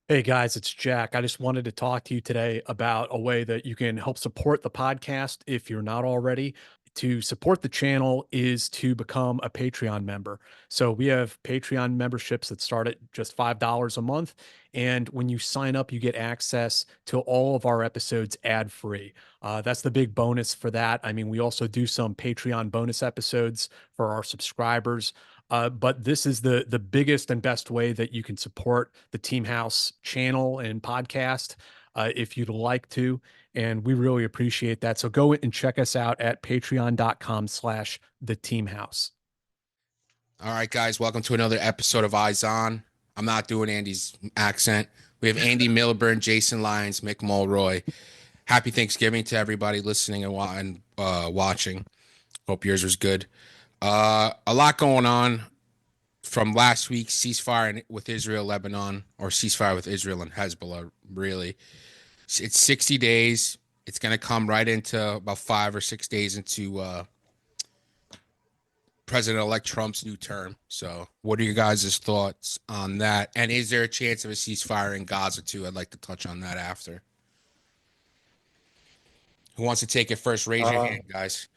Hey guys, it's Jack. I just wanted to talk to you today about a way that you can help support the podcast if you're not already. To support the channel is to become a Patreon member. So we have Patreon memberships that start at just $5 a month. And when you sign up, you get access to all of our episodes ad free. That's the big bonus for that. I mean, we also do some Patreon bonus episodes for our subscribers. But this is the biggest and best way that you can support the Team House channel and podcast if you'd like to. And we really appreciate that. So go and check us out at patreon.com/the Team House. All right, guys, welcome to another episode of Eyes On. I'm not doing Andy's accent. We have Andy Milburn, Jason Lyons, Mick Mulroy. Happy Thanksgiving to everybody listening and watching. Hope yours was good. A lot going on from last week's ceasefire with Israel, Lebanon, or ceasefire with Israel and Hezbollah, really. It's 60 days. It's going to come right into about 5 or 6 days into President-elect Trump's new term. So what are your guys' thoughts on that? And is there a chance of a ceasefire in Gaza too? I'd like to touch on that after. Who wants to take it first? Raise your Uh, hand, guys.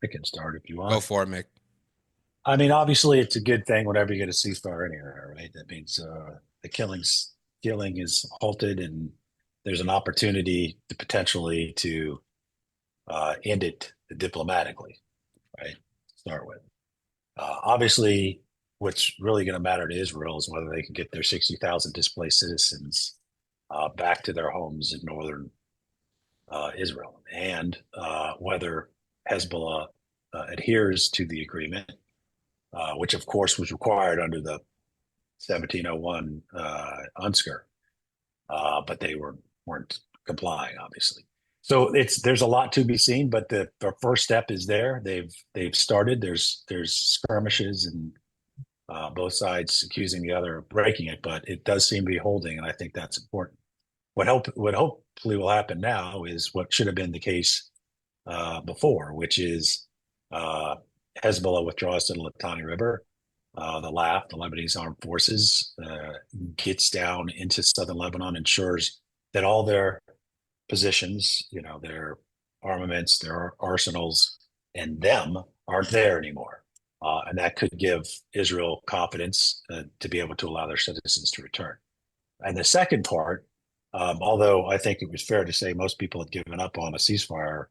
I can start if you Go want. for it, Mick. I mean, obviously, it's a good thing whenever you get a ceasefire anywhere, right? That means the killing is halted, and there's an opportunity to potentially to end it diplomatically, right? Start with. Obviously, what's really going to matter to Israel is whether they can get their 60,000 displaced citizens back to their homes in northern Israel, and whether Hezbollah adheres to the agreement, which of course was required under the 1701 UNSCR, but they weren't complying, obviously. So there's a lot to be seen, but the first step is there. They've started. There's skirmishes and both sides accusing the other of breaking it, but it does seem to be holding, and I think that's important. What hopefully will happen now is what should have been the case before, which is uh, Hezbollah withdraws to the Litani River. The Lebanese Armed Forces, gets down into southern Lebanon, ensures that all their positions, their armaments, their arsenals, and them aren't there anymore. And that could give Israel confidence to be able to allow their citizens to return. And the second part, although I think it was fair to say most people had given up on a ceasefire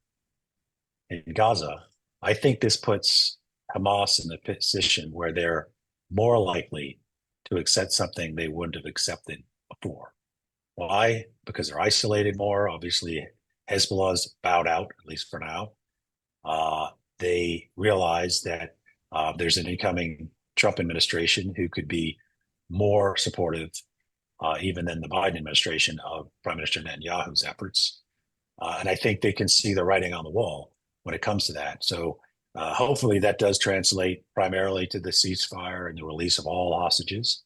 in Gaza, I think this puts Hamas in the position where they're more likely to accept something they wouldn't have accepted before. Why? Because they're isolated more. Obviously, Hezbollah's bowed out, at least for now. They realize that there's an incoming Trump administration who could be more supportive, even than the Biden administration, of Prime Minister Netanyahu's efforts. And I think they can see the writing on the wall when it comes to that. So hopefully that does translate primarily to the ceasefire and the release of all hostages.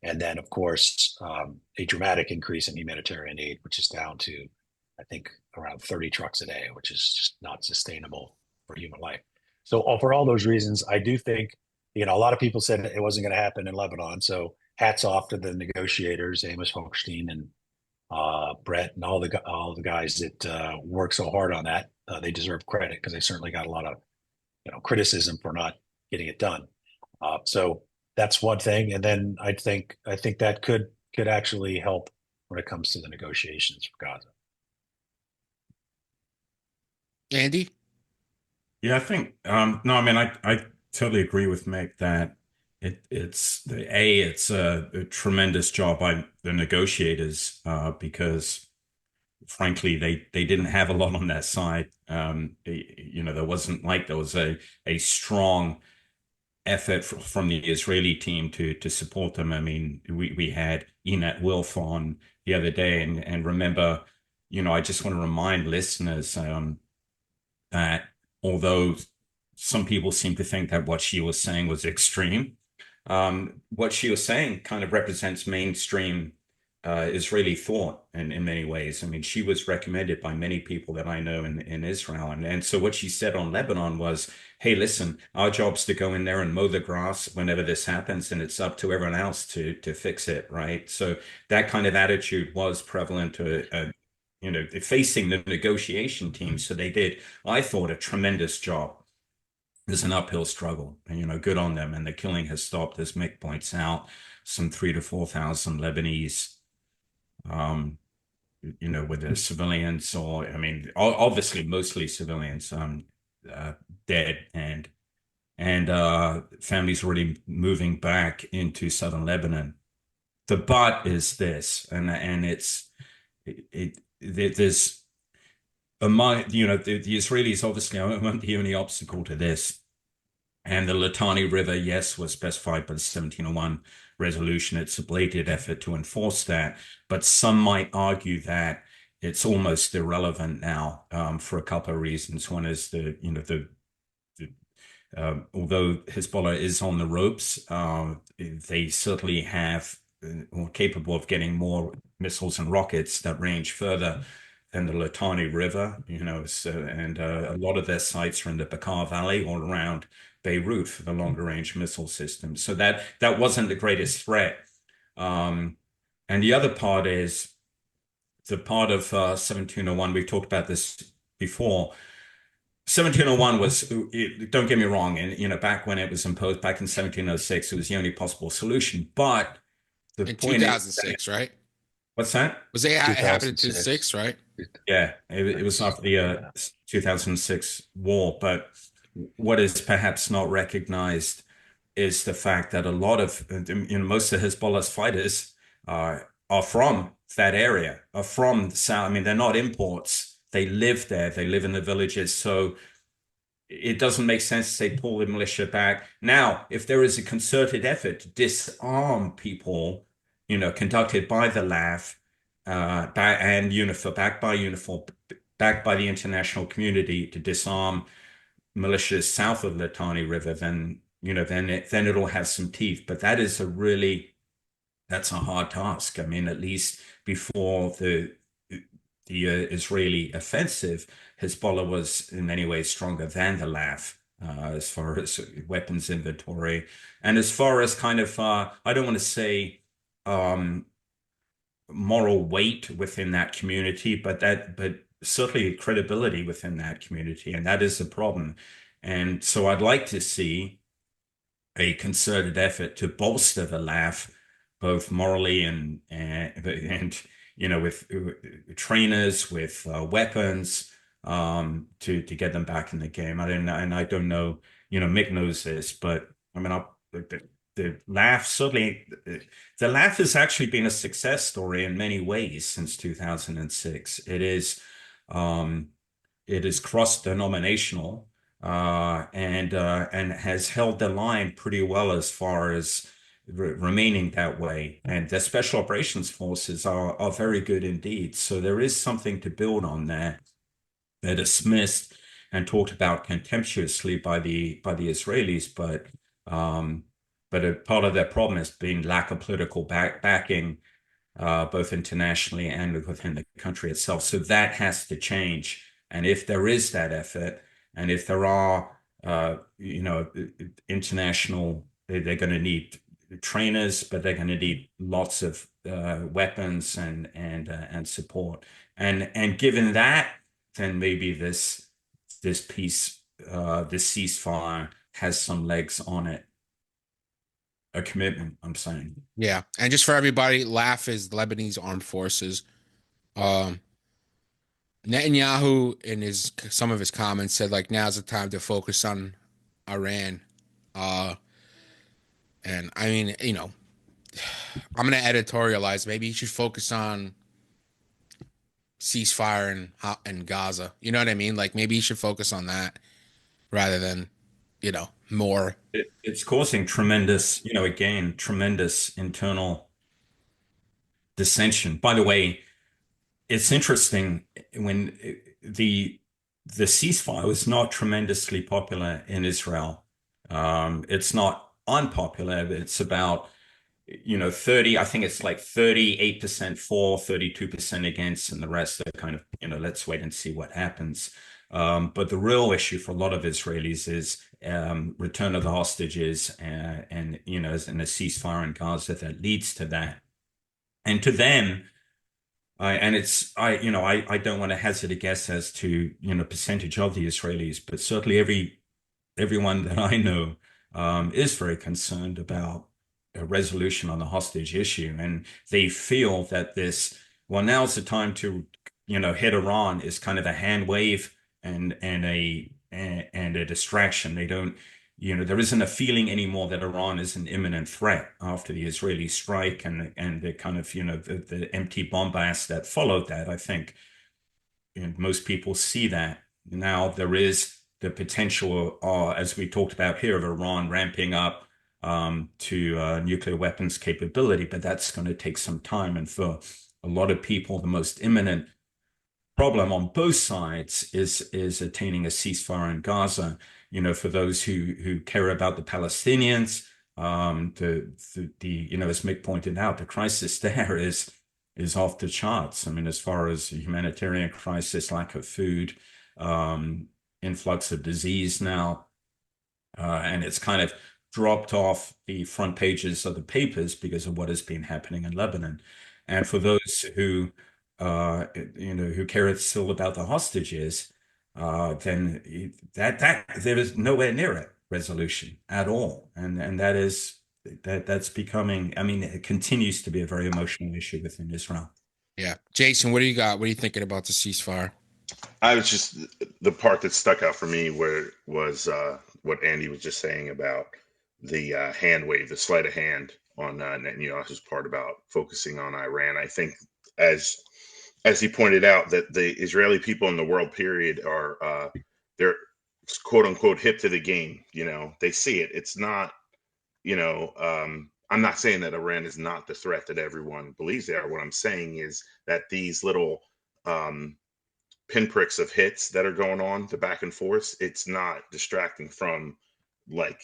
And then, of course, a dramatic increase in humanitarian aid, which is down to, I think, around 30 trucks a day, which is just not sustainable for human life. So for all those reasons, I do think, a lot of people said it wasn't going to happen in Lebanon. So hats off to the negotiators, Amos Hochstein and Brett, and all the guys that work so hard on that. They deserve credit because they certainly got a lot of criticism for not getting it done. So that's one thing, and then I think that could actually help when it comes to the negotiations for Gaza. Andy? Yeah, I think no, I mean I totally agree with Mick that it's a tremendous job by the negotiators because frankly they didn't have a lot on their side. There wasn't like there was a strong effort from the Israeli team to support them. I mean, we had Enat Wilf on the other day, and remember, I just want to remind listeners that although some people seem to think that what she was saying was extreme, what she was saying kind of represents mainstream Israeli thought in many ways. I mean, she was recommended by many people that I know in Israel. And so what she said on Lebanon was, hey, listen, our job's to go in there and mow the grass whenever this happens, and it's up to everyone else to fix it, right? So that kind of attitude was prevalent facing the negotiation team. So they did, I thought, a tremendous job. There's an uphill struggle, and good on them. And the killing has stopped, as Mick points out, some 3,000 to 4,000 Lebanese whether civilians or, I mean, obviously mostly civilians, dead and families already moving back into southern Lebanon. The but is this, and there's among the Israelis obviously aren't the only obstacle to this. And the Litani River, yes, was specified by the 1701 resolution. It's a belated effort to enforce that. But some might argue that it's almost irrelevant now for a couple of reasons. One is although Hezbollah is on the ropes, they certainly have or capable of getting more missiles and rockets that range further than the Litani River, and a lot of their sites are in the Bekaa Valley or around Beirut for the longer range missile system. So that wasn't the greatest threat. And the other part is the part of 1701, we've talked about this before. 1701 was, don't get me wrong, and back when it was imposed back in 1706, it was the only possible solution. But the in point 2006, right? What's that? Was it happened in 2006, right? Yeah, it was after the 2006 war. But what is perhaps not recognized is the fact that a lot of, most of Hezbollah's fighters are from that area, are from the south. I mean, they're not imports. They live there. They live in the villages. So it doesn't make sense to say pull the militia back. Now, if there is a concerted effort to disarm people, conducted by the LAF, backed by the international community to disarm militias south of the Litani River, then it'll have some teeth. But that's a hard task. I mean, at least before the Israeli offensive, Hezbollah was in many ways stronger than the LAF as far as weapons inventory and as far as kind of I don't want to say moral weight within that community, but certainly credibility within that community, and that is a problem. And so I'd like to see a concerted effort to bolster the LAF, both morally and with trainers, with weapons, to get them back in the game. I don't know, Mick knows this, but I mean, the LAF certainly, the LAF has actually been a success story in many ways since 2006. It is cross-denominational and has held the line pretty well as far as remaining that way. And the special operations forces are very good indeed. So there is something to build on there. They're dismissed and talked about contemptuously by the Israelis, but a part of their problem has been lack of political backing, both internationally and within the country itself. So that has to change. And if there is that effort, and if there are, international, they're going to need trainers, but they're going to need lots of weapons and support. And given that, then maybe this peace, this ceasefire has some legs on it. A commitment, I'm saying. Yeah, and just for everybody, LAF is Lebanese Armed Forces. Netanyahu in some of his comments said like now's the time to focus on Iran. And I mean, I'm gonna editorialize. Maybe he should focus on ceasefire and Gaza. You know what I mean? Like maybe he should focus on that rather than, more. It's causing tremendous, tremendous internal dissension. By the way, it's interesting when the ceasefire was not tremendously popular in Israel. It's not unpopular. It's about 30, I think it's like 38% for, 32% against, and the rest are kind of, let's wait and see what happens. But the real issue for a lot of Israelis is return of the hostages and a ceasefire in Gaza that leads to that. And to them, I don't want to hazard a guess as to, percentage of the Israelis, but certainly everyone that I know is very concerned about a resolution on the hostage issue. And they feel that now's the time to, hit Iran is kind of a hand wave and a distraction. They don't, there isn't a feeling anymore that Iran is an imminent threat after the Israeli strike and the kind of, the empty bombast that followed that. I think most people see that. Now there is the potential, as we talked about here, of Iran ramping up to nuclear weapons capability, but that's going to take some time. And for a lot of people, the most imminent problem on both sides is attaining a ceasefire in Gaza. For those who care about the Palestinians, as Mick pointed out, the crisis there is off the charts. I mean, as far as humanitarian crisis, lack of food, influx of disease now, and it's kind of dropped off the front pages of the papers because of what has been happening in Lebanon. And for those who care still about the hostages, then that there is nowhere near a resolution at all, and that's becoming. I mean, it continues to be a very emotional issue within Israel. Yeah, Jason, what do you got? What are you thinking about the ceasefire? I was just the part that stuck out for me where was what Andy was just saying about the hand wave, the sleight of hand on Netanyahu's part about focusing on Iran. I think as he pointed out, that the Israeli people in the world period are they're quote unquote hip to the game. They see it. It's not, I'm not saying that Iran is not the threat that everyone believes they are. What I'm saying is that these little pinpricks of hits that are going on, the back and forth, it's not distracting from, like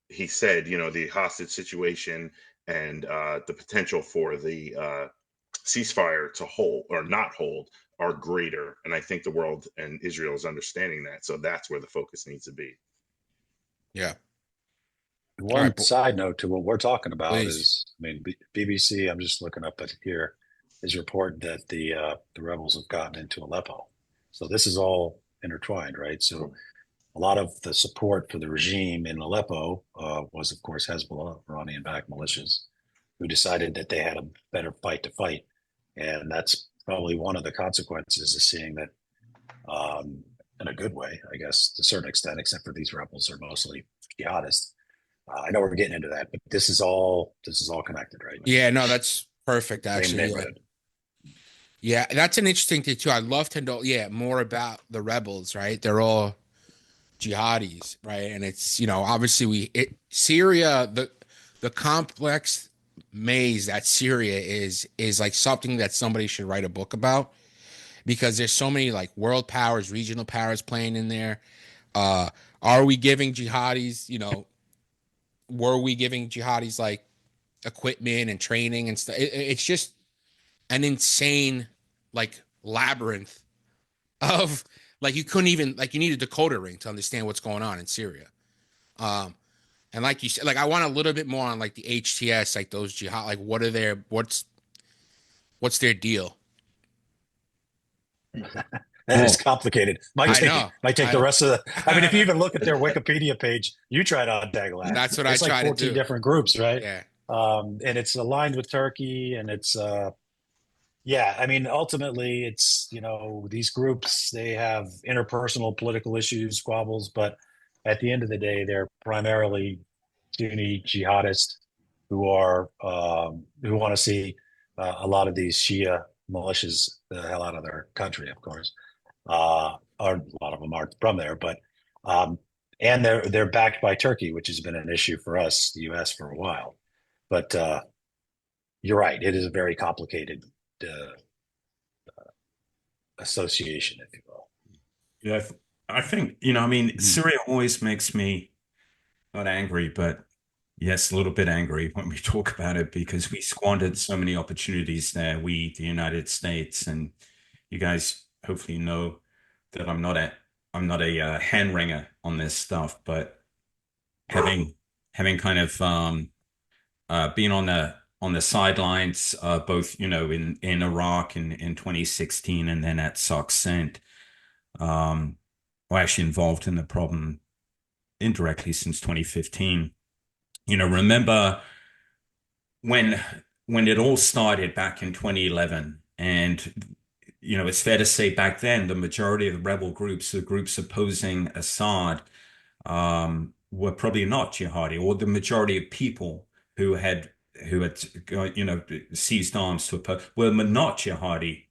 he said, the hostage situation and the potential for the ceasefire to hold or not hold are greater. And I think the world and Israel is understanding that. So that's where the focus needs to be. Yeah. One side note to what we're talking about Please. is, BBC, I'm just looking up at here, is reporting that the rebels have gotten into Aleppo. So this is all intertwined, right? So a lot of the support for the regime in Aleppo was, of course, Hezbollah, Iranian-backed militias, who decided that they had a better fight to fight. And that's probably one of the consequences of seeing that in a good way, I guess, to a certain extent, except for these rebels are mostly jihadists. I know we're getting into that, but this is all connected, right? Yeah, no, that's perfect, actually. Yeah, that's an interesting thing, too. I'd love to know, more about the rebels, right? They're all jihadis, right? And it's, obviously Syria, the complex maze that Syria is like something that somebody should write a book about, because there's so many like world powers, regional powers playing in there. Are we giving jihadis, were we giving jihadis like equipment and training and stuff? It's just an insane like labyrinth of like, you couldn't even, like, you need a decoder ring to understand what's going on in Syria. And like you said, like, I want a little bit more on like the HTS, like those jihad, like what's their deal? That is complicated. Might take the rest of the. I mean, if you even look at their Wikipedia page, you try to untangle that. That's what it's I like try to do. 14 different groups, right? Yeah. And it's aligned with Turkey, and it's I mean, ultimately, it's these groups, they have interpersonal political issues, squabbles, but at the end of the day, they're primarily Sunni jihadists who want to see a lot of these Shia militias the hell out of their country, of course. Or a lot of them aren't from there, but and they're backed by Turkey, which has been an issue for us, the U.S., for a while. But you're right; it is a very complicated association, if you will. Yeah, I think Syria always makes me not angry, but Yes, a little bit angry when we talk about it because we squandered so many opportunities there, we, the United States, and you guys hopefully know that I'm not a hand wringer on this stuff, but having having kind of been on the sidelines, both in Iraq in 2016 and then at Cent, or actually involved in the problem indirectly since 2015. Remember when it all started back in 2011, and it's fair to say back then the majority of the rebel groups, the groups opposing Assad, were probably not jihadi, or the majority of people who had seized arms to oppose were not jihadi.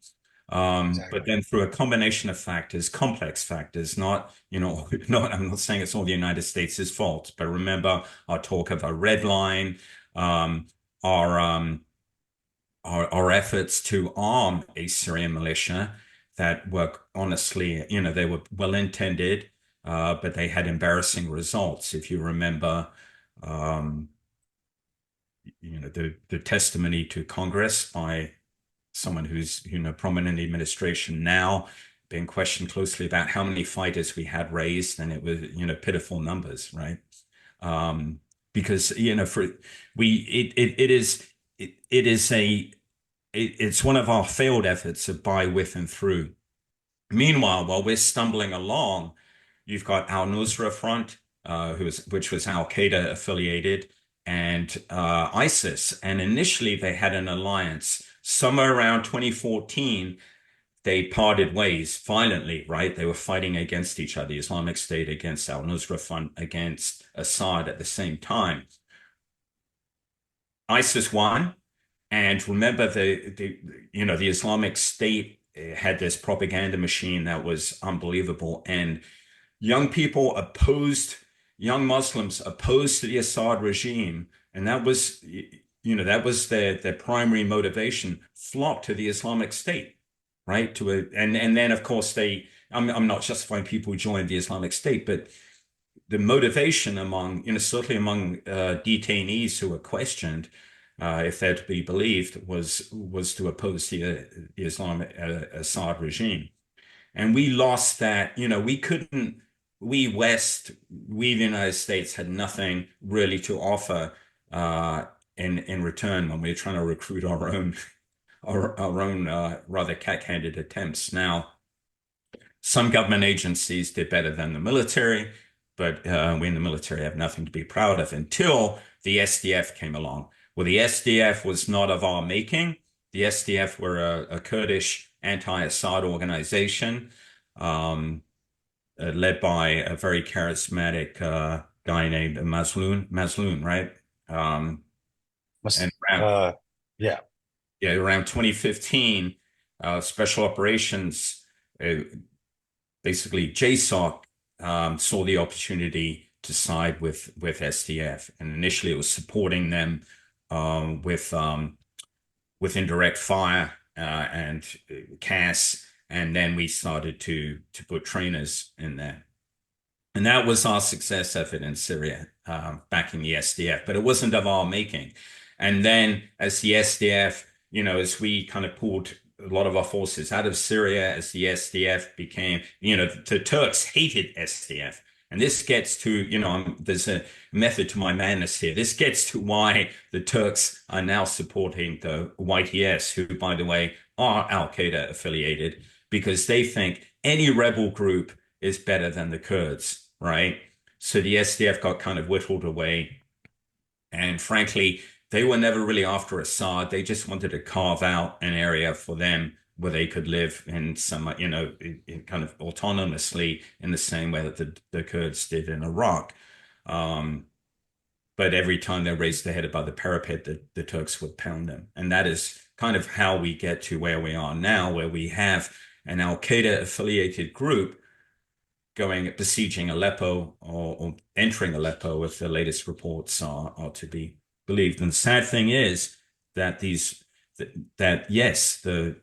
But Exactly. then through a combination of factors, complex factors, not, not, I'm not saying it's all the United States' fault, but remember our talk of a red line, um, our, um, our efforts to arm a Syrian militia that were honestly, they were well intended, but they had embarrassing results. If you remember, um, the testimony to Congress by someone who's prominent in the administration now, being questioned closely about how many fighters we had raised, and it was pitiful numbers, right? Because for we it is it's one of our failed efforts of by, with, and through. Meanwhile, while we're stumbling along, you've got Al Nusra Front, which was Al Qaeda affiliated, and ISIS. And initially, they had an alliance. Somewhere around 2014, they parted ways violently, right? They were fighting against each other, the Islamic State against Al Nusra Front against Assad at the same time. ISIS won. And remember, the Islamic State had this propaganda machine that was unbelievable, and young people opposed, young Muslims opposed to the Assad regime, and that was their primary motivation. Flocked to the Islamic State, right? And then of course I'm not justifying people who joined the Islamic State, but the motivation among, certainly among detainees who were questioned, if they're to be believed, was to oppose the Islamic Assad regime. And we lost that. We West, we the United States had nothing really to offer in return when we were trying to recruit our own rather cack-handed attempts. Now, some government agencies did better than the military, but we in the military have nothing to be proud of until the SDF came along. Well, the SDF was not of our making. The SDF were a Kurdish anti-Assad organization, led by a very charismatic guy named Mazloun, right? And Yeah. around 2015, Special Operations, basically JSOC, saw the opportunity to side with SDF, and initially it was supporting them with indirect fire and CAS, and then we started to put trainers in there. And that was our success effort in Syria, backing the SDF, but it wasn't of our making. And then as the SDF, as we kind of pulled a lot of our forces out of Syria, as the SDF became, the Turks hated SDF. And this gets to, there's a method to my madness here. This gets to why the Turks are now supporting the YTS, who, by the way, are Al Qaeda affiliated, because they think any rebel group is better than the Kurds, right? So the SDF got kind of whittled away. And frankly, they were never really after Assad. They just wanted to carve out an area for them where they could live in some, in kind of autonomously in the same way that the Kurds did in Iraq. But every time they raised their head above the parapet, the Turks would pound them. And that is kind of how we get to where we are now, where we have an Al Qaeda affiliated group besieging Aleppo, or entering Aleppo, if the latest reports are to be believed. And the sad thing is that yes, the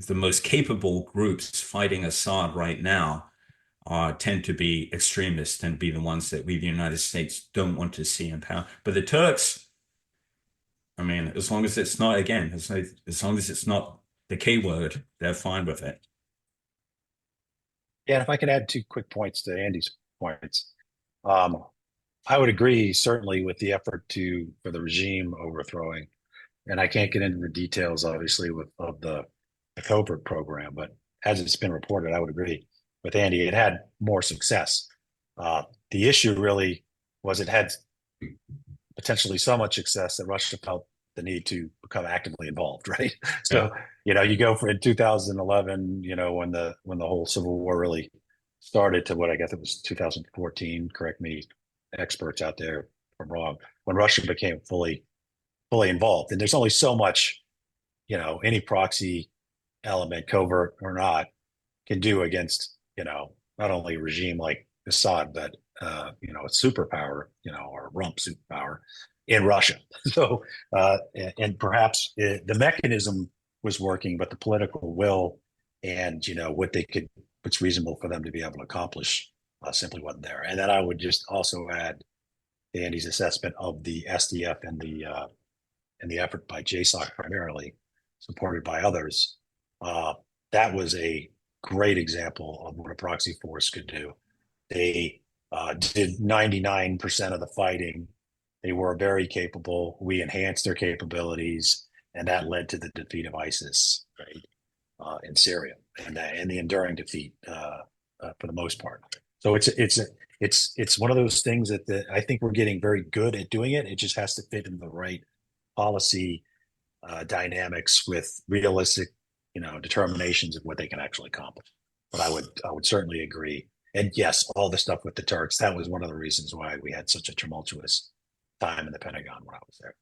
most capable groups fighting Assad right now tend to be extremists and be the ones that we, the United States, don't want to see in power. But the Turks, I mean, as long as it's not, again, as long as it's not the K word, they're fine with it. Yeah, and if I could add two quick points to Andy's points, I would agree certainly with the effort for the regime overthrowing, and I can't get into the details, obviously, of the covert program, but as it's been reported, I would agree with Andy. It had more success. The issue really was it had potentially so much success that Russia felt the need to become actively involved, right? So, you go for in 2011, when the whole civil war really started to what I guess it was 2014, correct me, experts out there if I'm wrong, when Russia became fully involved. And there's only so much, any proxy element, covert or not, can do against, not only a regime like Assad, but a superpower, or rump superpower in Russia. So, and perhaps the mechanism was working, but the political will and what's reasonable for them to be able to accomplish simply wasn't there. And then I would just also add Andy's assessment of the SDF and the effort by JSOC primarily, supported by others. That was a great example of what a proxy force could do. They did 99% of the fighting. They were very capable. We enhanced their capabilities, and that led to the defeat of ISIS, right, in Syria, and the enduring defeat for the most part. So it's one of those things that I think we're getting very good at doing it. It just has to fit in the right policy dynamics with realistic, determinations of what they can actually accomplish. But I would certainly agree. And yes, all the stuff with the Turks, that was one of the reasons why we had such a tumultuous time in the Pentagon when I was there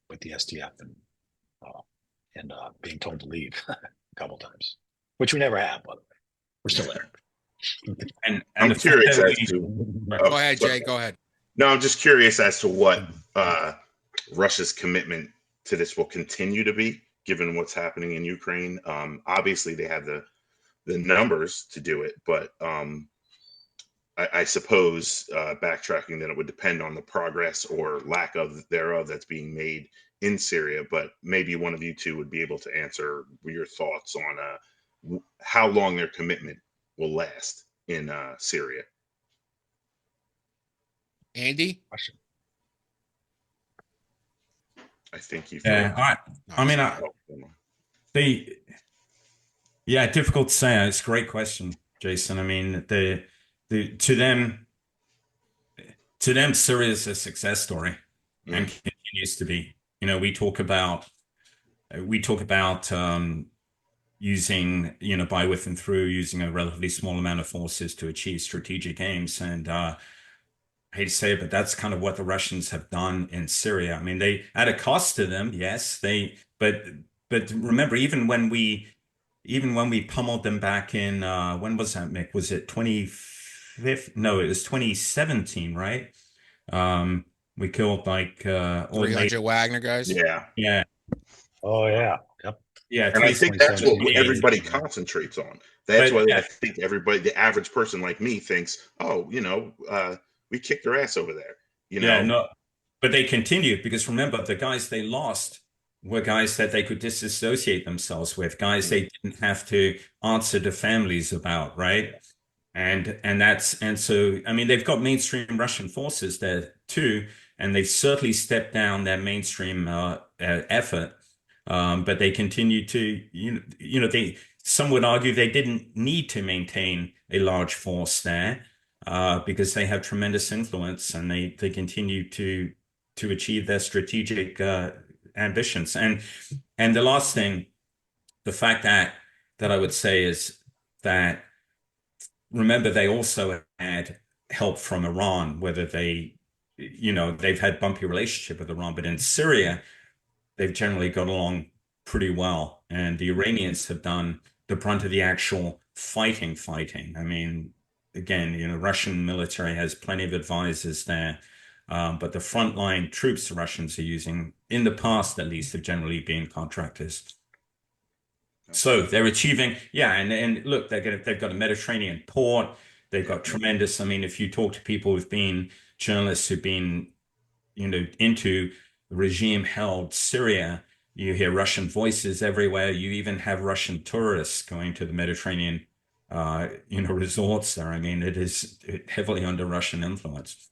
with the SDF and being told to leave a couple times, which we never have, by the way. We're still there. And I'm curious as to. Go ahead, Jay. Go ahead. No, I'm just curious as to what Russia's commitment to this will continue to be, given what's happening in Ukraine. Obviously, they have the numbers to do it, but I suppose backtracking that it would depend on the progress or lack of thereof that's being made in Syria. But maybe one of you two would be able to answer your thoughts on how long their commitment will last in Syria. Andy? I think you. Yeah, difficult to say. It's a great question, Jason. I mean, to them, Syria is a success story and continues to be. We talk about using, by, with, and through, using a relatively small amount of forces to achieve strategic aims. And I hate to say it, but that's kind of what the Russians have done in Syria. I mean, they, at a cost to them, yes, but remember, even when we pummeled them back in, when was that, Mick? Was it 2015? No, it was 2017, right? We killed like 300 Wagner guys. Yeah. Oh yeah. Yep. Yeah. And I think that's what everybody concentrates on. That's why I think everybody, the average person like me, thinks, oh, we kicked their ass over there. Yeah, no, but they continued because remember, the guys they lost were guys that they could disassociate themselves with, guys they didn't have to answer to families about, right? And so I mean, they've got mainstream Russian forces there too, and they've certainly stepped down their mainstream effort, but they continue to, some would argue they didn't need to maintain a large force there because they have tremendous influence and they continue to achieve their strategic ambitions. And the last thing, the fact that I would say is that, remember, they also had help from Iran, whether they've had bumpy relationship with Iran, but in Syria, they've generally got along pretty well. And the Iranians have done the brunt of the actual fighting. I mean, again, Russian military has plenty of advisors there. But the frontline troops the Russians are using, in the past at least, have generally been contractors. So they're achieving, yeah, and look, they've got a Mediterranean port. They've got tremendous. I mean, if you talk to people who've been journalists who've been, into regime-held Syria, you hear Russian voices everywhere. You even have Russian tourists going to the Mediterranean, resorts there. I mean, it is heavily under Russian influence.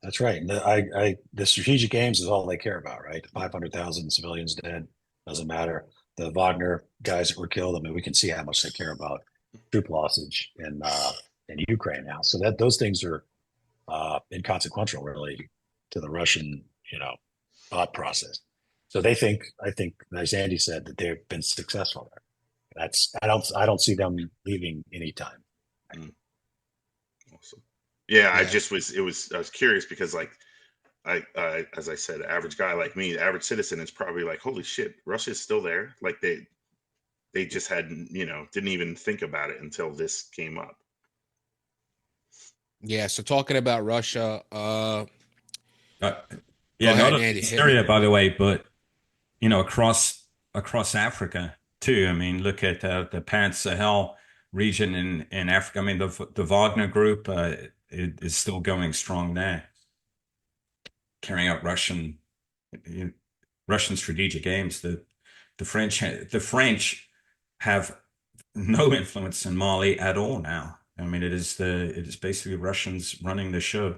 That's right. And the strategic aims is all they care about, right? 500,000 civilians dead, doesn't matter. The Wagner guys that were killed, I mean, we can see how much they care about troop lossage in Ukraine now. So that those things are inconsequential, really, to the Russian, thought process. So I think, as Andy said, that they've been successful there. I don't see them leaving anytime. Awesome. Yeah, I was curious because as I said, average guy like me, the average citizen is probably like, holy shit, Russia's still there. Like they just hadn't, didn't even think about it until this came up. Yeah. So talking about Russia, yeah, ahead, not Andy, only Syria, by the way, but across Africa too. I mean, look at the Pan Sahel region in Africa. I mean, the Wagner Group is still going strong there, carrying out Russian strategic aims. The French have no influence in Mali at all now. I mean, it is basically Russians running the show.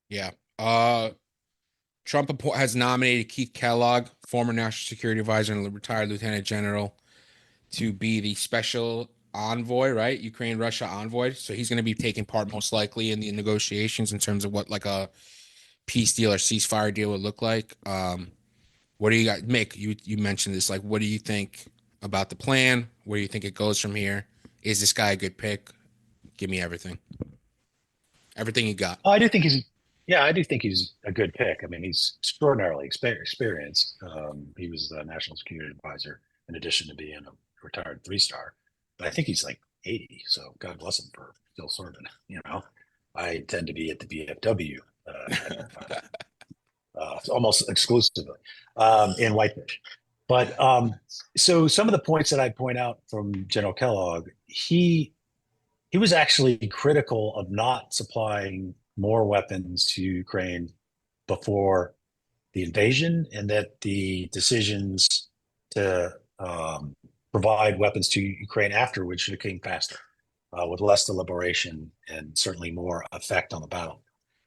Yeah. Trump has nominated Keith Kellogg, former national security advisor and retired lieutenant general, to be the special envoy, right? Ukraine-Russia envoy. So he's going to be taking part most likely in the negotiations in terms of what like a peace deal or ceasefire deal would look like. What do you got, Mick? You mentioned this. Like, what do you think about the plan? Where do you think it goes from here? Is this guy a good pick? Give me everything. Everything you got. I do think he's a good pick. I mean, he's extraordinarily experienced. He was the national security advisor in addition to being a retired 3-star. But I think he's like 80, so God bless him for still serving. I tend to be at the VFW almost exclusively in Whitefish. But so some of the points that I point out from General Kellogg, he was actually critical of not supplying more weapons to Ukraine before the invasion, and that the decisions to provide weapons to Ukraine afterwards should have came faster, with less deliberation and certainly more effect on the battle.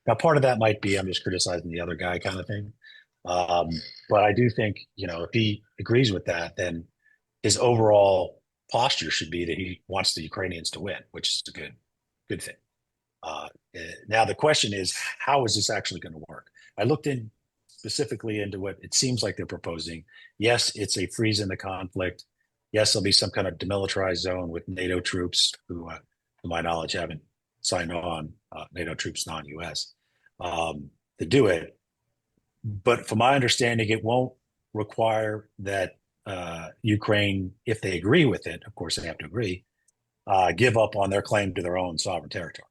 Now, part of that might be I'm just criticizing the other guy kind of thing. But I do think, if he agrees with that, then his overall posture should be that he wants the Ukrainians to win, which is a good thing. Now the question is, how is this actually going to work? I looked in specifically into what it seems like they're proposing. Yes, it's a freeze in the conflict. Yes, there'll be some kind of demilitarized zone with NATO troops who, to my knowledge, haven't signed on, NATO troops, non-US, to do it. But from my understanding, it won't require that Ukraine, if they agree with it, of course they have to agree, give up on their claim to their own sovereign territory.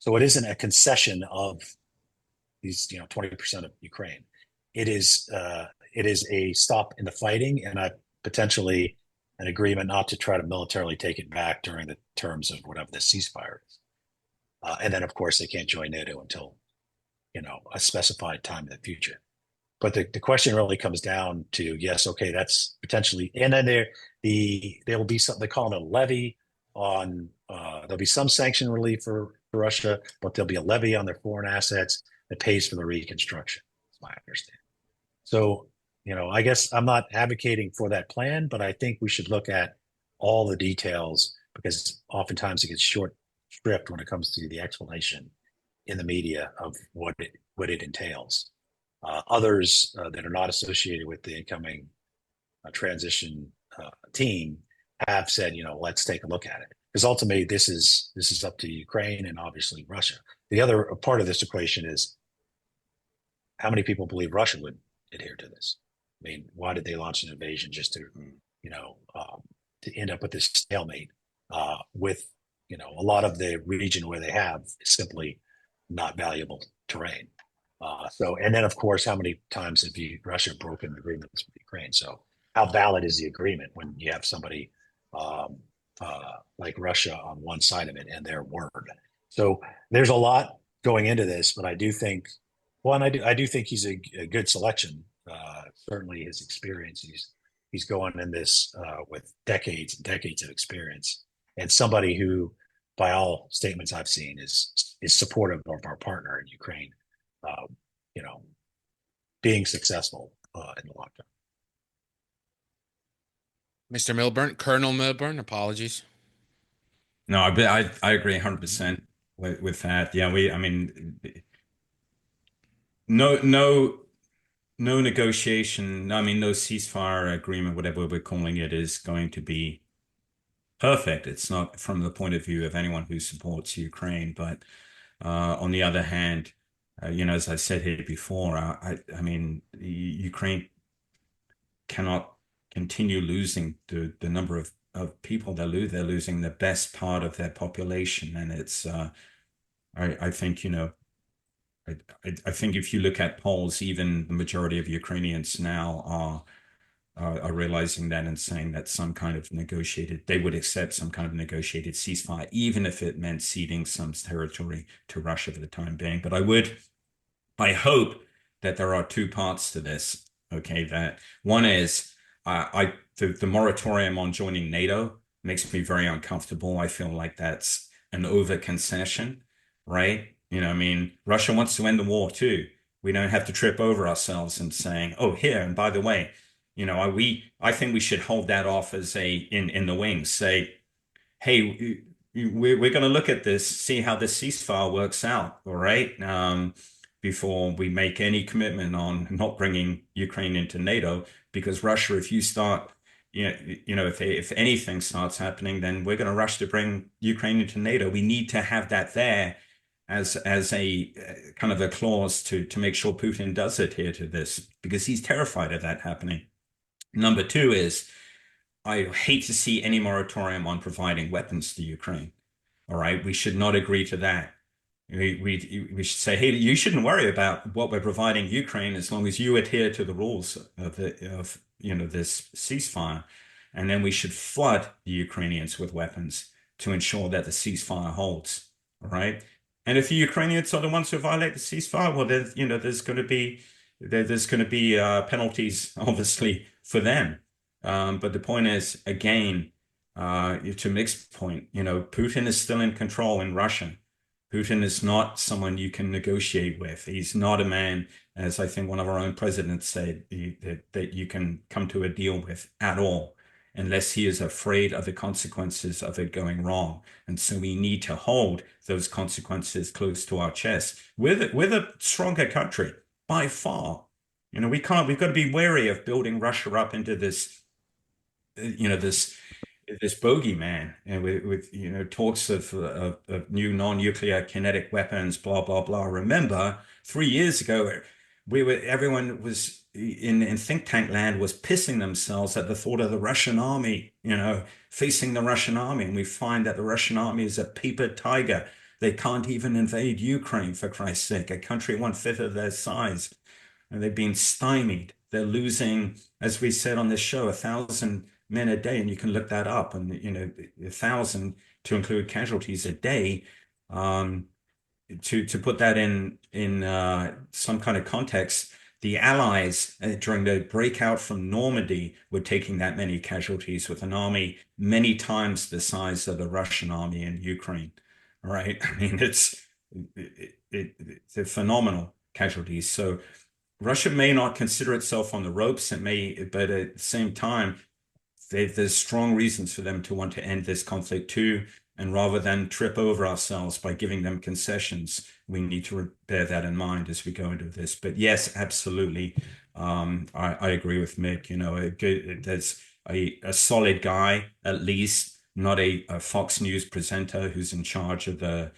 So it isn't a concession of these, 20% of Ukraine. It is a stop in the fighting and potentially an agreement not to try to militarily take it back during the terms of whatever the ceasefire is. And then, of course, they can't join NATO until, a specified time in the future. But the question really comes down to, yes, okay, that's potentially, and then there will be something, they call it a levy on, there'll be some sanction relief for Russia, but there'll be a levy on their foreign assets that pays for the reconstruction. That's my understanding. So, I guess I'm not advocating for that plan, but I think we should look at all the details, because oftentimes it gets short shrift when it comes to the explanation in the media of what it entails. Others that are not associated with the incoming transition team have said, let's take a look at it, because ultimately this is up to Ukraine and obviously Russia. The other part of this equation is how many people believe Russia would adhere to this. I mean, why did they launch an invasion just to, to end up with this stalemate with, a lot of the region where they have simply not valuable terrain. And then of course, how many times have Russia broken agreements with Ukraine? So how valid is the agreement when you have somebody um, like Russia on one side of it and their word? So there's a lot going into this, but I do think, well, and I do think he's a good selection. Certainly his experience, he's going in this with decades and decades of experience, and somebody who, by all statements I've seen, is supportive of our partner in Ukraine, uh, you know, being successful in the long term. Mr. Milburn, Colonel Milburn, apologies. No, I agree 100% with that. Yeah, I mean, no negotiation. I mean, no ceasefire agreement, whatever we're calling it, is going to be perfect. It's not from the point of view of anyone who supports Ukraine, but on the other hand, as I said here before, I mean, Ukraine cannot continue losing the number of people they lose. They're losing the best part of their population, and it's I think I think if you look at polls, even the majority of Ukrainians now are realizing that and saying that they would accept some kind of negotiated ceasefire, even if it meant ceding some territory to Russia for the time being. But I hope that there are two parts to this. Okay, that one is the moratorium on joining NATO makes me very uncomfortable. I feel like that's an over concession, right? I mean, Russia wants to end the war too. We don't have to trip over ourselves and saying, oh, here, and by the way, I think we should hold that off as in the wings, say, hey, we're going to look at this, see how this ceasefire works out, all right? Before we make any commitment on not bringing Ukraine into NATO, because Russia, if you start, if anything starts happening, then we're going to rush to bring Ukraine into NATO. We need to have that there as a kind of a clause to make sure Putin does adhere to this, because he's terrified of that happening. Number two is, I hate to see any moratorium on providing weapons to Ukraine. All right, we should not agree to that. We should say, hey, you shouldn't worry about what we're providing Ukraine as long as you adhere to the rules of this ceasefire, and then we should flood the Ukrainians with weapons to ensure that the ceasefire holds. All right, and if the Ukrainians are the ones who violate the ceasefire, well, there's going to be penalties, obviously, for them. But the point is, again, to Mick's point, Putin is still in control in Russia. Putin is not someone you can negotiate with. He's not a man, as I think one of our own presidents said, that you can come to a deal with at all, unless he is afraid of the consequences of it going wrong. And so we need to hold those consequences close to our chest. We're a stronger country by far. We've got to be wary of building Russia up into this, this bogeyman, with talks of new non-nuclear kinetic weapons, blah blah blah. Remember, 3 years ago, everyone was in think tank land was pissing themselves at the thought of the Russian army, facing the Russian army, and we find that the Russian army is a paper tiger. They can't even invade Ukraine, for Christ's sake, a country 1/5 of their size, and they've been stymied. They're losing, as we said on this show, 1,000 men a day, and you can look that up, and 1,000 to include casualties a day. To put that in some kind of context, the Allies during the breakout from Normandy were taking that many casualties with an army many times the size of the Russian army in Ukraine. All right, I mean it's phenomenal casualties. So Russia may not consider itself on the ropes, but at the same time, there's strong reasons for them to want to end this conflict too. And rather than trip over ourselves by giving them concessions, we need to bear that in mind as we go into this. But yes, absolutely. I agree with Mick. There's a solid guy, at least, not a Fox News presenter who's in charge of the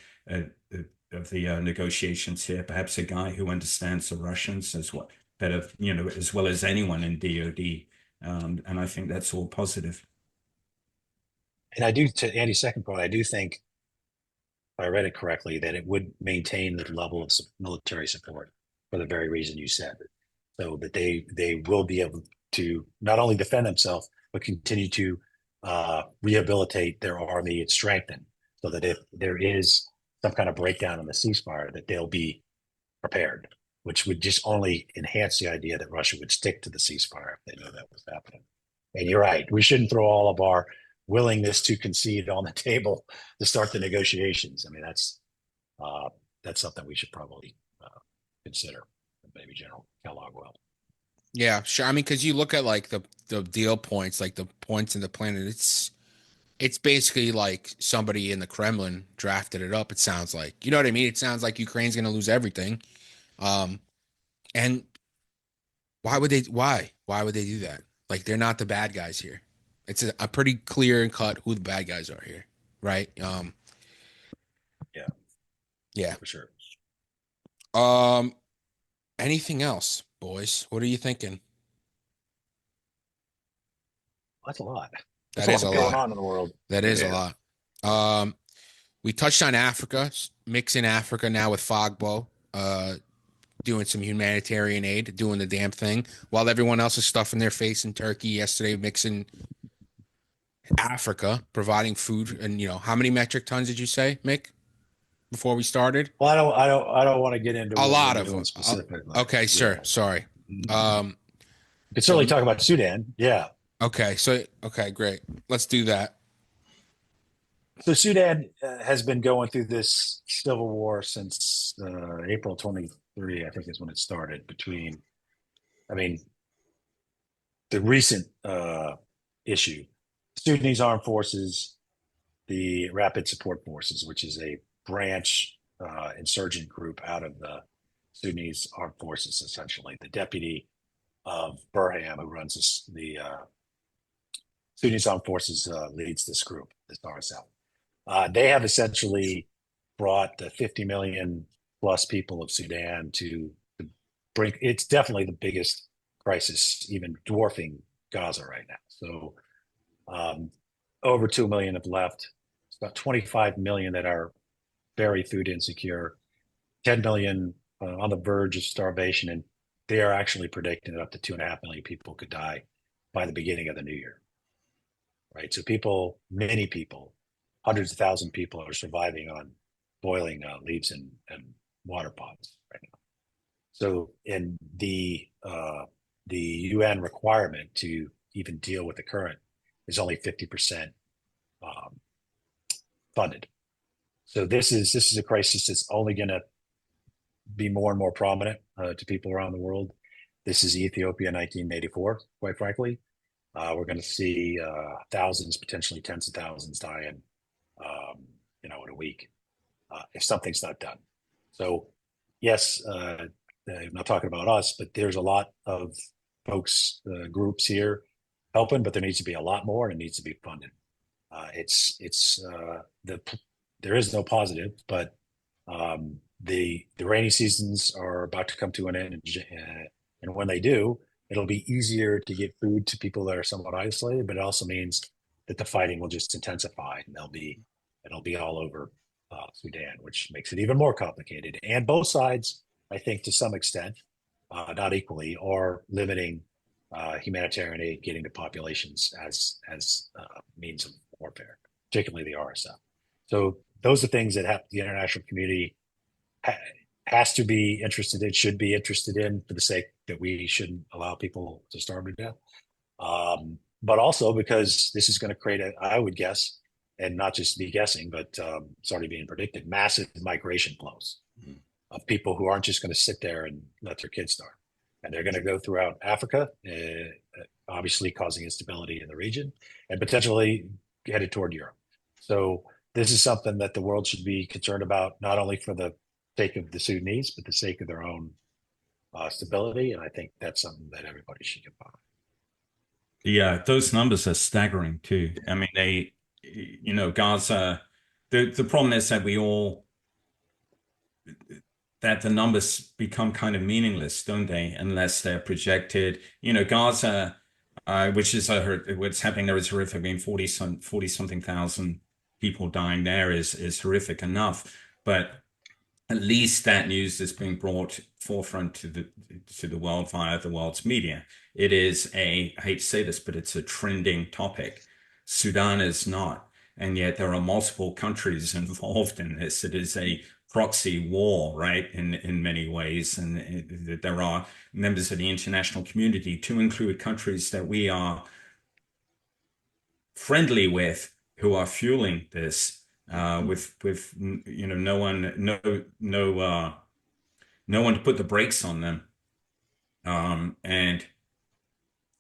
negotiations here. Perhaps a guy who understands the Russians as well, better, as well as anyone in DoD. And I think that's all positive. And I do, to Andy's second point, I do think, if I read it correctly, that it would maintain the level of military support for the very reason you said, so that they will be able to not only defend themselves but continue to rehabilitate their army and strengthen, so that if there is some kind of breakdown in the ceasefire, that they'll be prepared, which would just only enhance the idea that Russia would stick to the ceasefire if they know that was happening. And you're right, we shouldn't throw all of our willingness to concede on the table to start the negotiations. I mean, that's something we should probably consider. Maybe General Kellogg will. Yeah, sure. I mean, because you look at like the deal points, like the points in the plan, and it's basically like somebody in the Kremlin drafted it up. It sounds like, you know what I mean? It sounds like Ukraine's going to lose everything. And why would they do that? Like, they're not the bad guys here. It's a pretty clear and cut who the bad guys are here, right? Yeah, for sure. Anything else, boys? What are you thinking? That's a lot. That is a lot going on in the world. That is a lot. We touched on Africa, mixing Africa now with Fogbo, doing some humanitarian aid, doing the damn thing, while everyone else is stuffing their face in Turkey yesterday, mixing Africa, providing food. And, how many metric tons did you say, Mick, before we started? Well, I don't want to get into a lot of them specifically. Okay, sure. Sorry. We could certainly talk about Sudan. Yeah. Okay. Okay, great. Let's do that. So Sudan has been going through this civil war since April 23, I think is when it started, the recent issue, Sudanese Armed Forces, the Rapid Support Forces, which is a branch insurgent group out of the Sudanese Armed Forces, essentially. The deputy of Burham, who runs the Sudanese Armed Forces, leads this group, this RSF. They have essentially brought the 50 million plus people of Sudan to bring. It's definitely the biggest crisis, even dwarfing Gaza right now. So over 2 million have left. It's about 25 million that are very food insecure, 10 million on the verge of starvation, and they are actually predicting that up to 2.5 million people could die by the beginning of the new year. Right. So many people, hundreds of thousands of people are surviving on boiling leaves and water pots right now. So in the UN requirement to even deal with the current is only 50% funded. So this is a crisis that's only going to be more and more prominent to people around the world. This is Ethiopia 1984, quite frankly. We're going to see thousands, potentially tens of thousands dying, in a week if something's not done. So yes, I'm not talking about us, but there's a lot of folks, groups here helping, but there needs to be a lot more, and it needs to be funded. There is no positive, but the rainy seasons are about to come to an end, and when they do, it'll be easier to get food to people that are somewhat isolated. But it also means that the fighting will just intensify, and it'll be all over Sudan, which makes it even more complicated. And both sides, I think, to some extent, not equally, are limiting humanitarian aid getting to populations as means of warfare, particularly the RSF. So those are things that the international community has to be interested in, should be interested in, for the sake that we shouldn't allow people to starve to death. But also because this is going to create I would guess, and not just me guessing, but it's already being predicted, massive migration flows of people who aren't just going to sit there and let their kids starve. And they're going to go throughout Africa, obviously causing instability in the region, and potentially headed toward Europe. So this is something that the world should be concerned about, not only for the sake of the Sudanese, but the sake of their own stability. And I think that's something that everybody should get behind. Yeah, those numbers are staggering too. I mean, Gaza, the problem is that that the numbers become kind of meaningless, don't they? Unless they're projected. Gaza, which is what's happening there is horrific. I mean, 40 something thousand people dying there is horrific enough. But at least that news is being brought forefront to the world via the world's media. It is I hate to say this, but it's a trending topic. Sudan is not, and yet there are multiple countries involved in this. It is a proxy war, right, in many ways, and there are members of the international community, to include countries that we are friendly with, who are fueling this, with no one to put the brakes on them, and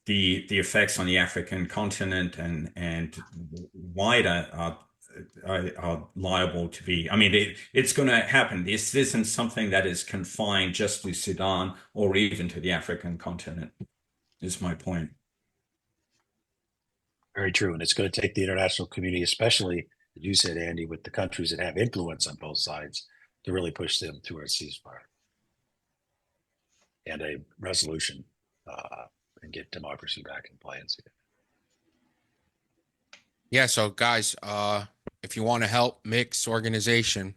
the effects on the African continent and wider are liable to be. I mean, it's going to happen. This isn't something that is confined just to Sudan or even to the African continent, is my point. Very true. And it's going to take the international community, especially, as you said, Andy, with the countries that have influence on both sides, to really push them to a ceasefire and a resolution and get democracy back in play in Sudan. Yeah, so guys, if you want to help Mick's organization,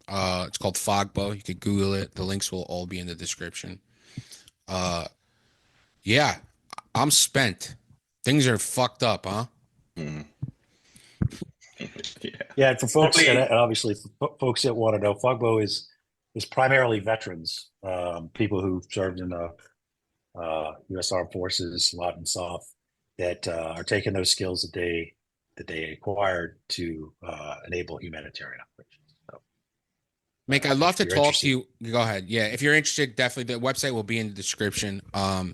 it's called Fogbo. You could Google it. The links will all be in the description. Yeah, I'm spent. Things are fucked up, huh? Mm. Yeah, and for folks, and obviously for folks that want to know, Fogbo is primarily veterans, people who served in the U.S. Armed Forces, a lot in South, that are taking those skills that they acquired to enable humanitarian operations. So, Mick, I'd love to talk interested. to you. Go ahead. Yeah, if you're interested, definitely the website will be in the description.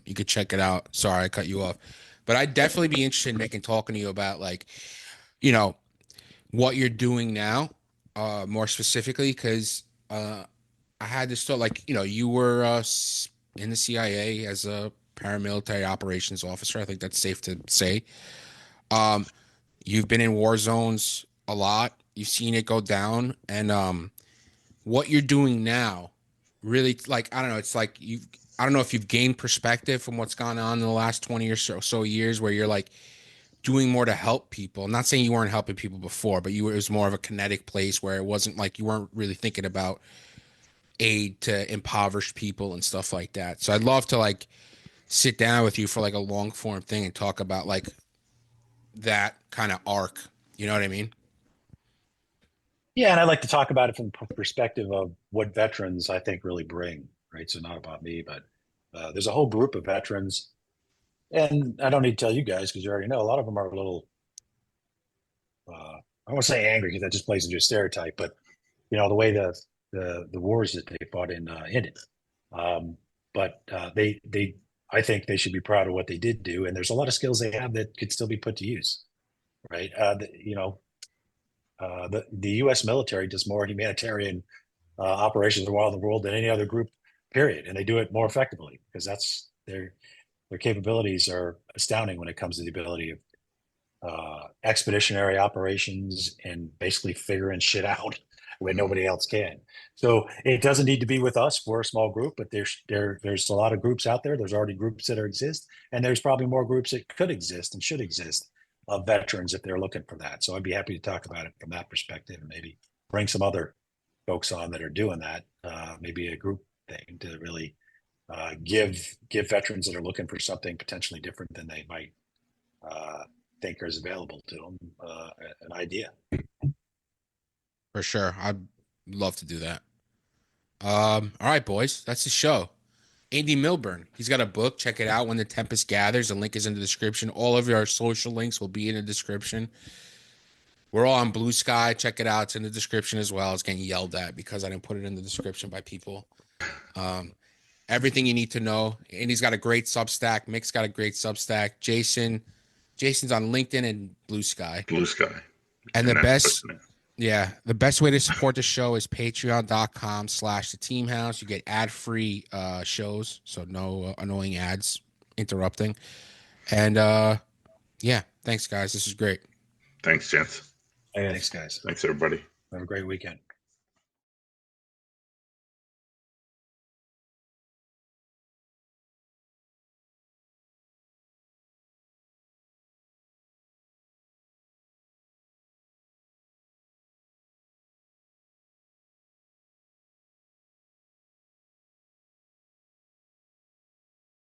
You could check it out. Sorry, I cut you off, but I'd definitely be interested in making talking to you about, like, what you're doing now, more specifically, because I had this thought, like, you were in the CIA as a paramilitary operations officer. I think that's safe to say. You've been in war zones a lot. You've seen it go down, and what you're doing now, really, like, I don't know. It's like I don't know if you've gained perspective from what's gone on in the last 20 or so years, where you're like doing more to help people. I'm not saying you weren't helping people before, but it was more of a kinetic place where it wasn't like you weren't really thinking about aid to impoverished people and stuff like that. So I'd love to, like, sit down with you for like a long form thing and talk about, like, that kind of arc. You know what I mean? Yeah, and I like to talk about it from the perspective of what veterans I think really bring, right? So not about me, but there's a whole group of veterans, and I don't need to tell you guys because you already know a lot of them are a little, I won't say angry because that just plays into a stereotype, but the way the wars that they fought in ended. But I think they should be proud of what they did do, and there's a lot of skills they have that could still be put to use, right? The U.S. military does more humanitarian operations around the world than any other group, period, and they do it more effectively because that's their capabilities are astounding when it comes to the ability of expeditionary operations and basically figuring shit out when nobody else can. So it doesn't need to be with us. We're a small group, but there's a lot of groups out there. There's already groups that exist, and there's probably more groups that could exist and should exist of veterans if they're looking for that. So I'd be happy to talk about it from that perspective and maybe bring some other folks on that are doing that. Maybe a group thing to really give veterans that are looking for something potentially different than they might think is available to them an idea. For sure. I'd love to do that. All right, boys. That's the show. Andy Milburn. He's got a book. Check it out, When the Tempest Gathers. The link is in the description. All of our social links will be in the description. We're all on Blue Sky. Check it out. It's in the description as well. It's getting yelled at because I didn't put it in the description by people. Everything you need to know. Andy's got a great Substack. Mick's got a great Substack. Jason's on LinkedIn and Blue Sky. Blue Sky. And the best way to support the show is patreon.com/the-team-house. You get ad-free shows, so no annoying ads interrupting. And yeah, thanks guys. This is great. Thanks, gents. Thanks, guys. Thanks, everybody. Have a great weekend.